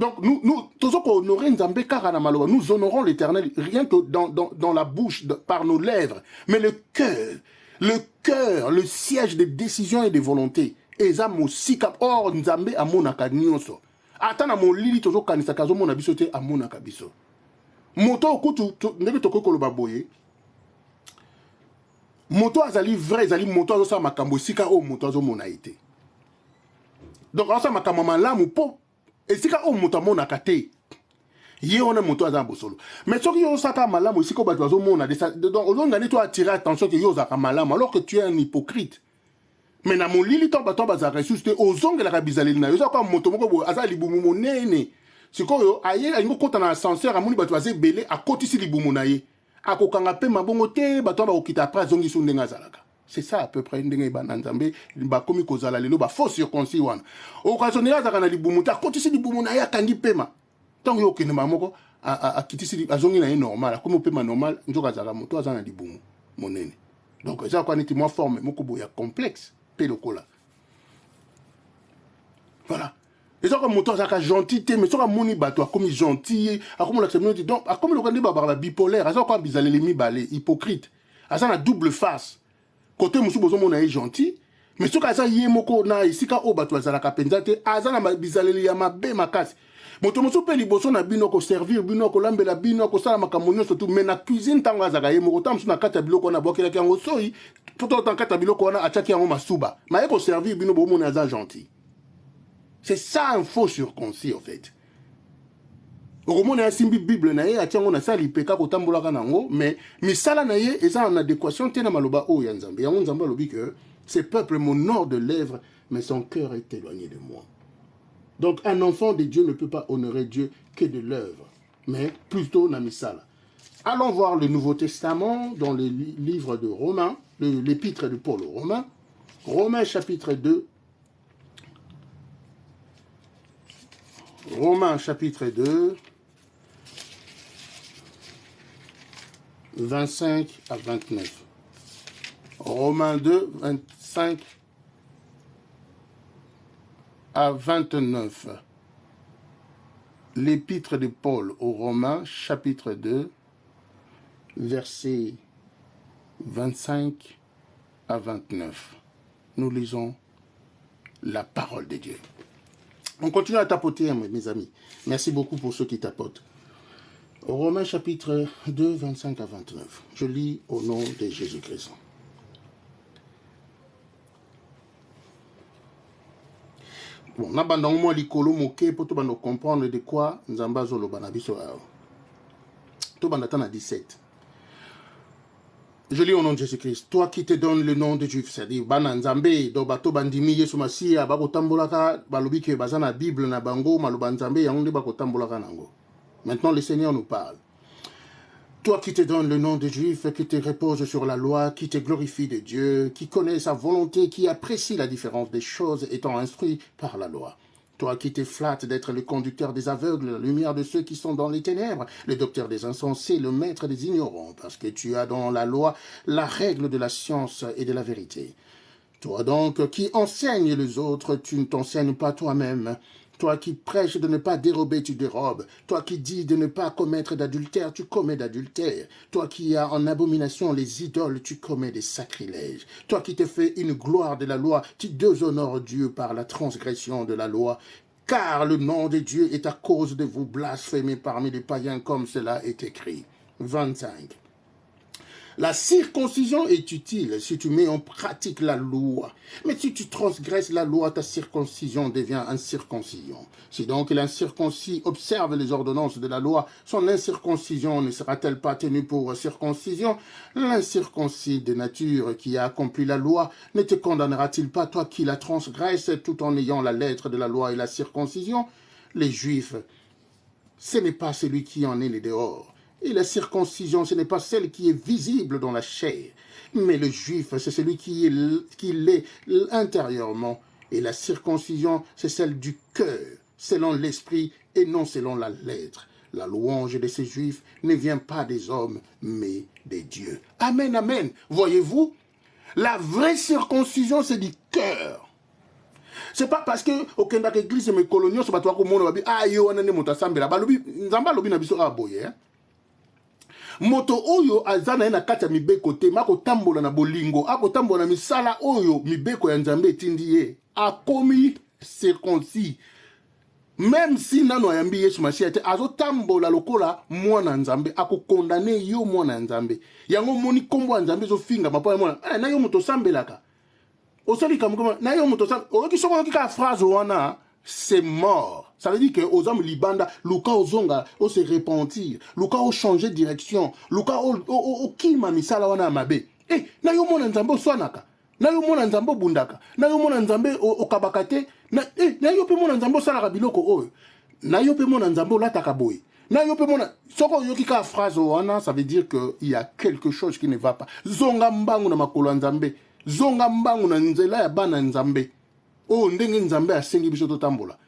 Donc, nous honorons l'Éternel rien que dans la bouche, par nos lèvres. Mais le cœur, le siège des décisions et des volontés, eza mosika or nzambe amonaka nyonso. Ata na molili tozo kanisa kazo mona biso te amonaka biso. Moto okutu ndenge toko koloba boye. Moto azali vrai, azali moto azo sa makambo sika o moto azo mona ite. Donc azo sa makambo malamu po esika o moto amonaka te. Ye on a moto aza bosolo. Mais soki yo saka malamu sika bato azo mona donc ozongani to attirer attention que yo zaka malamu alors que tu es un hypocrite. Mais na molili to bato bazaka ressource te ozongela ka bizaleli na yo zaka moto moko aza libumu monene. Sikoyo aye aingo kota na ascenseur amoni bato aze belé a kotisi libumu na ye. Akokanga pe mabongo te bato ba okita après zongi su ndenga zalaka. C'est ça à peu près ndenge bana nzambe ba komi kozala lelo ba faux circoncis wana. Okazonela zaka na libumu ta kotisi libumu na ye akangi pema. Tant yo kene mamoko a kitisi azongi na ye normal comme pema normal njoka zaka moto azana libumu monene. Donc ça quoi niti moi forme moko boya complexe pe lokola. Voilà. Et ça comme moto azaka gentil te mais ça comme moni bato comme gentil a comme la communauté donc a comme le kandi ba bipolaire ça quoi bizaleli mi balé hypocrite. A ça na double face. Côté musu bozo mona ye gentil mais ce ka ça yé moko na isika o bato azalaka penza te azana bizaleli ya mabe makasi. Moto mosu pe liboso na bino ko servir bino ko lambela bino ko sala makambo surtout mais na cuisine tanga zaka ye moko tamsu na kata biloko na bokela kango soyi tout autant kata biloko na achaki yango masuba ma ye ko servir bino bo mona za gentil. C'est ça un faux circoncis en fait. Romona simbi Bible na ye atiango na sali peka ko tambolaka nango mais misala na ye eza en adéquation te na maloba o ya Nzambe. Yango Nzambe lobi que ce peuple m'honore de lèvres mais son cœur est éloigné de moi. Donc un enfant de Dieu ne peut pas honorer Dieu que de l'œuvre, mais plutôt Namisala. Allons voir le Nouveau Testament dans le livre de Romains, l'épître de Paul aux Romains, Romains chapitre 2, Romains chapitre 2, 25 à 29. Romains 2, 25 à 29. L'épître de Paul aux Romains, chapitre 2, versets 25 à 29. Nous lisons la parole de Dieu. On continue à tapoter, mes amis. Merci beaucoup pour ceux qui tapotent. Romains, chapitre 2, 25 à 29. Je lis au nom de Jésus-Christ. Bon, on a moi likolo moke pour tout comprendre de quoi Nzamba zolo banabiso. Tout banatana 17. Je lis au nom de Jésus-Christ. Toi qui te donnes le nom de Dieu, c'est-à-dire Bana Nzambe, do bato bandimi Yesu Masia, bako tambolaka, balobi ke bazana Bible na bango, maloba Nzambe, yango bako tambolaka nango. Maintenant le Seigneur nous parle. Toi qui te donnes le nom de Juif, qui te repose sur la loi, qui te glorifie de Dieu, qui connaît sa volonté, qui apprécie la différence des choses étant instruit par la loi. Toi qui te flattes d'être le conducteur des aveugles, la lumière de ceux qui sont dans les ténèbres, le docteur des insensés, le maître des ignorants, parce que tu as dans la loi la règle de la science et de la vérité. Toi donc qui enseignes les autres, tu ne t'enseignes pas toi-même. Toi qui prêches de ne pas dérober, tu dérobes. Toi qui dis de ne pas commettre d'adultère, tu commets d'adultère. Toi qui as en abomination les idoles, tu commets des sacrilèges. Toi qui te fais une gloire de la loi, tu déshonores Dieu par la transgression de la loi. Car le nom de Dieu est à cause de vous blasphémer parmi les païens comme cela est écrit. 25. La circoncision est utile si tu mets en pratique la loi. Mais si tu transgresses la loi, ta circoncision devient incirconcision. Si donc l'incirconcis observe les ordonnances de la loi, son incirconcision ne sera-t-elle pas tenue pour circoncision? L'incirconcis de nature qui a accompli la loi ne te condamnera-t-il pas, toi qui la transgresses, tout en ayant la lettre de la loi et la circoncision? Les Juifs, ce n'est pas celui qui en est les dehors. Et la circoncision, ce n'est pas celle qui est visible dans la chair, mais le juif, c'est celui qui l'est intérieurement. Et la circoncision, c'est celle du cœur, selon l'esprit et non selon la lettre. La louange de ces juifs ne vient pas des hommes, mais des dieux. Amen, amen. Voyez-vous, la vraie circoncision, c'est du cœur. C'est pas parce que okenda ke église me coloniaux so batwa ko mona babi ah yo wana ne moto asambela balobi nzamba lobi na biso aboye moto oyo azana na kati ya mibeko te mako tambola na bolingo akotambola na misala oyo mibeko ya nzambe etindi ye akomi circoncis même si nano ayambi Yesu Masiya te azotambola lokola mwana nzambe akokondane yo mwana nzambe yango moni kombo nzambe zo finga mapa mwana na yo moto sambelaka osali kamukoma na yo moto sambelaka oki soko oki ka phrase wana c'est mort. Ça veut dire que aux hommes libanda, Luka ozonga, o se repentir, Luka o changer de direction, Luka o kima misala wana mabe. Eh, na yo mona nzambe swanaka, na yo mona nzambe bundaka, na yo mona nzambe o kabakate, na yo pe mona nzambe salaka biloko oyo, na yo pe mona nzambe lataka boy. Na yo pe mona soko yoki ka phrase wana, ça veut dire que il y a quelque chose qui ne va pas. Zonga mbangu na makolo nzambe, zonga mbangu na nzela ya bana nzambe. Oh ndenge nzambe asengi biso totambola